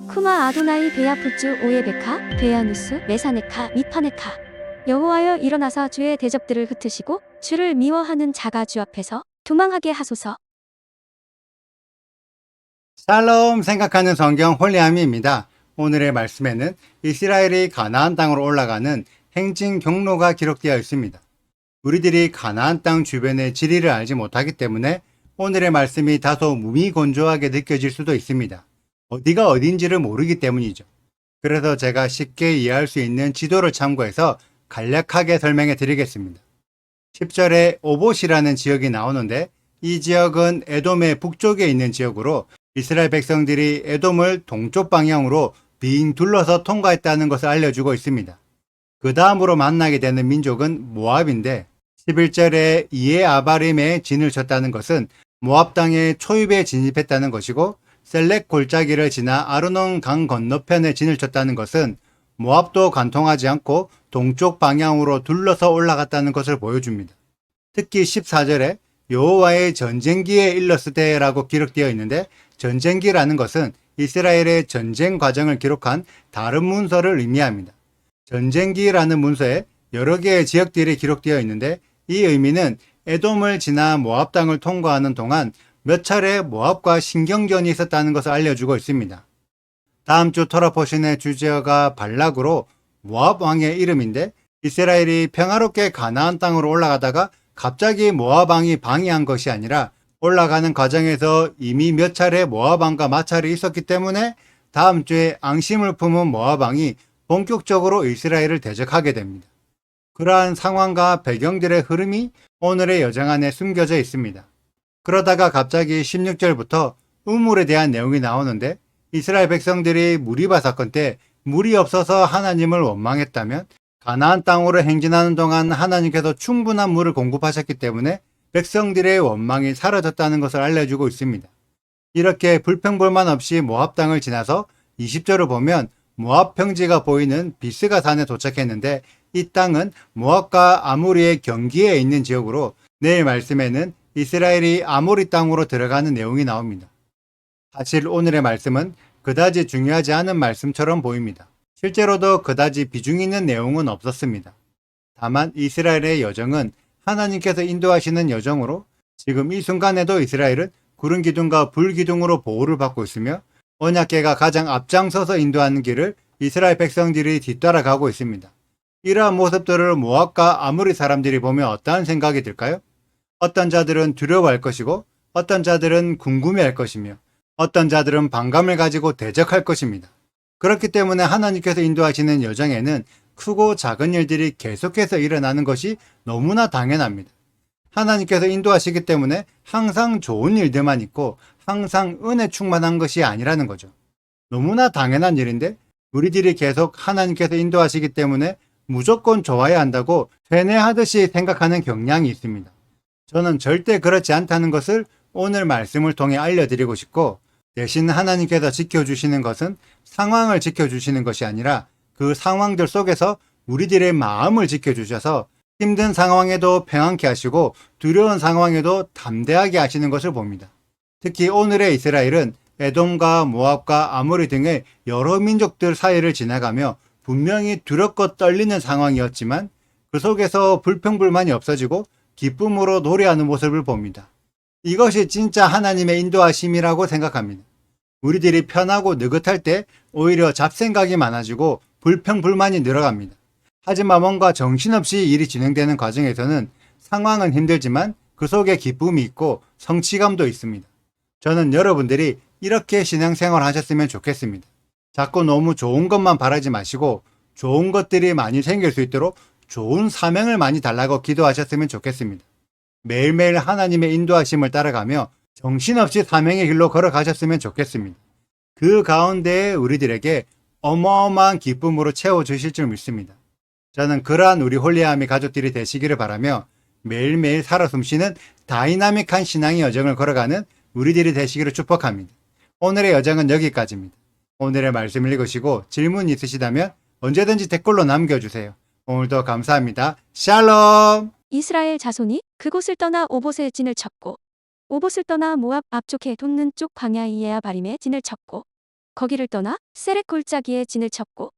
쿠마 아도나이 베야푸츠 오예베카 베야누스 메사네카 미파네카. 여호와여 일어나사 주의 대적들을 흩으시고 주를 미워하는 자가 주 앞에서 도망하게 하소서. 샬롬 생각하는 성경 홀리아미입니다. 오늘의 말씀에는 이스라엘이 가나안 땅으로 올라가는 행진 경로가 기록되어 있습니다. 우리들이 가나안 땅 주변의 지리를 알지 못하기 때문에 오늘의 말씀이 다소 무미건조하게 느껴질 수도 있습니다. 어디가 어딘지를 모르기 때문이죠. 그래서 제가 쉽게 이해할 수 있는 지도를 참고해서 간략하게 설명해 드리겠습니다. 10절에 오봇이라는 지역이 나오는데 이 지역은 에돔의 북쪽에 있는 지역으로 이스라엘 백성들이 에돔을 동쪽 방향으로 빙 둘러서 통과했다는 것을 알려주고 있습니다. 그 다음으로 만나게 되는 민족은 모압인데 11절에 이에 아바림에 진을 쳤다는 것은 모압 땅에 초입에 진입했다는 것이고 셀렉 골짜기를 지나 아르논 강 건너편에 진을 쳤다는 것은 모압도 관통하지 않고 동쪽 방향으로 둘러서 올라갔다는 것을 보여줍니다. 특히 14절에 여호와의 전쟁기에 일렀을 때라고 기록되어 있는데 전쟁기라는 것은 이스라엘의 전쟁 과정을 기록한 다른 문서를 의미합니다. 전쟁기라는 문서에 여러 개의 지역들이 기록되어 있는데 이 의미는 에돔을 지나 모압 땅을 통과하는 동안 몇 차례 모압과 신경전이 있었다는 것을 알려주고 있습니다. 다음 주 토라 포션의 주제어가 발락으로 모압 왕의 이름인데 이스라엘이 평화롭게 가나안 땅으로 올라가다가 갑자기 모압 왕이 방해한 것이 아니라 올라가는 과정에서 이미 몇 차례 모압 왕과 마찰이 있었기 때문에 다음 주에 앙심을 품은 모압 왕이 본격적으로 이스라엘을 대적하게 됩니다. 그러한 상황과 배경들의 흐름이 오늘의 여정 안에 숨겨져 있습니다. 그러다가 갑자기 16절부터 우물에 대한 내용이 나오는데 이스라엘 백성들이 무리바 사건 때 물이 없어서 하나님을 원망했다면 가나안 땅으로 행진하는 동안 하나님께서 충분한 물을 공급하셨기 때문에 백성들의 원망이 사라졌다는 것을 알려주고 있습니다. 이렇게 불평불만 없이 모압 땅을 지나서 20절을 보면 모압 평지가 보이는 비스가 산에 도착했는데 이 땅은 모압과 아모리의 경계에 있는 지역으로 내일 말씀에는 이스라엘이 아모리 땅으로 들어가는 내용이 나옵니다. 사실 오늘의 말씀은 그다지 중요하지 않은 말씀처럼 보입니다. 실제로도 그다지 비중 있는 내용은 없었습니다. 다만 이스라엘의 여정은 하나님께서 인도하시는 여정으로 지금 이 순간에도 이스라엘은 구름 기둥과 불 기둥으로 보호를 받고 있으며 언약궤가 가장 앞장서서 인도하는 길을 이스라엘 백성들이 뒤따라가고 있습니다. 이러한 모습들을 모압과 아모리 사람들이 보면 어떠한 생각이 들까요? 어떤 자들은 두려워할 것이고 어떤 자들은 궁금해할 것이며 어떤 자들은 반감을 가지고 대적할 것입니다. 그렇기 때문에 하나님께서 인도하시는 여정에는 크고 작은 일들이 계속해서 일어나는 것이 너무나 당연합니다. 하나님께서 인도하시기 때문에 항상 좋은 일들만 있고 항상 은혜 충만한 것이 아니라는 거죠. 너무나 당연한 일인데 우리들이 계속 하나님께서 인도하시기 때문에 무조건 좋아야 한다고 세뇌하듯이 생각하는 경향이 있습니다. 저는 절대 그렇지 않다는 것을 오늘 말씀을 통해 알려드리고 싶고 대신 하나님께서 지켜주시는 것은 상황을 지켜주시는 것이 아니라 그 상황들 속에서 우리들의 마음을 지켜주셔서 힘든 상황에도 평안케 하시고 두려운 상황에도 담대하게 하시는 것을 봅니다. 특히 오늘의 이스라엘은 에돔과 모압과 아모리 등의 여러 민족들 사이를 지나가며 분명히 두렵고 떨리는 상황이었지만 그 속에서 불평불만이 없어지고 기쁨으로 노래하는 모습을 봅니다. 이것이 진짜 하나님의 인도하심이라고 생각합니다. 우리들이 편하고 느긋할 때 오히려 잡생각이 많아지고 불평불만이 늘어갑니다. 하지만 뭔가 정신없이 일이 진행되는 과정에서는 상황은 힘들지만 그 속에 기쁨이 있고 성취감도 있습니다. 저는 여러분들이 이렇게 신앙생활 하셨으면 좋겠습니다. 자꾸 너무 좋은 것만 바라지 마시고 좋은 것들이 많이 생길 수 있도록 좋은 사명을 많이 달라고 기도하셨으면 좋겠습니다. 매일매일 하나님의 인도하심을 따라가며 정신없이 사명의 길로 걸어가셨으면 좋겠습니다. 그 가운데 우리들에게 어마어마한 기쁨으로 채워주실 줄 믿습니다. 저는 그러한 우리 홀리아미 가족들이 되시기를 바라며 매일매일 살아 숨쉬는 다이나믹한 신앙의 여정을 걸어가는 우리들이 되시기를 축복합니다. 오늘의 여정은 여기까지입니다. 오늘의 말씀을 읽으시고 질문 있으시다면 언제든지 댓글로 남겨주세요. 오늘도 감사합니다. 샬롬! 이스라엘 자손이 그곳을 떠나 오봇에 진을 쳤고 오봇을 떠나 모압 앞쪽 해돋는 쪽 광야 이에야 바림에 진을 쳤고 거기를 떠나 세렉 골짜기에 진을 쳤고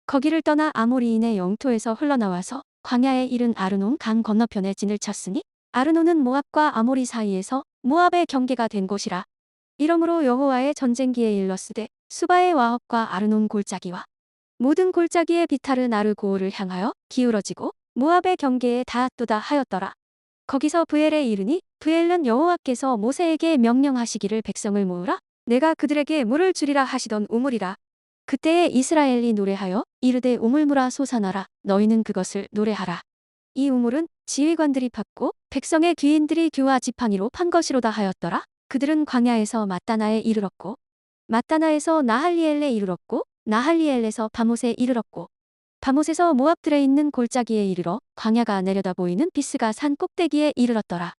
거기를 떠나 아모리인의 영토에서 흘러나와서 광야에 이른 아르논 강 건너편에 진을 쳤으니 아르논은 모압과 아모리 사이에서 모압의 경계가 된 곳이라. 이러므로 여호와의 전쟁기에 일렀으되 수바의 와합과 아르논 골짜기와 모든 골짜기의 비탈은 아르고르를 향하여 기울어지고 모압의 경계에 닿았도다 하였더라. 거기서 브엘에 이르니 브엘은 여호와께서 모세에게 명령하시기를 백성을 모으라 내가 그들에게 물을 주리라 하시던 우물이라. 그때에 이스라엘이 노래하여 이르되 우물물아 솟아나라 너희는 그것을 노래하라. 이 우물은 지휘관들이 팠고 백성의 귀인들이 규와 지팡이로 판 것이로다 하였더라. 그들은 광야에서 마따나에 이르렀고 마따나에서 나할리엘에 이르렀고 나할리엘에서 바못에 이르렀고 바못에서 모압들에 있는 골짜기에 이르러 광야가 내려다 보이는 비스가 산 꼭대기에 이르렀더라.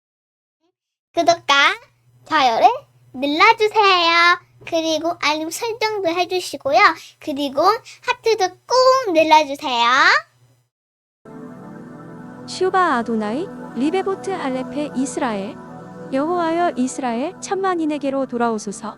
구독과 좋아요를 눌러주세요. 그리고 알림 설정도 해주시고요. 그리고 하트도 꼭 눌러주세요. 슈바 아도나이 리베보트 알레페 이스라엘 여호와여 이스라엘 천만인에게로 돌아오소서.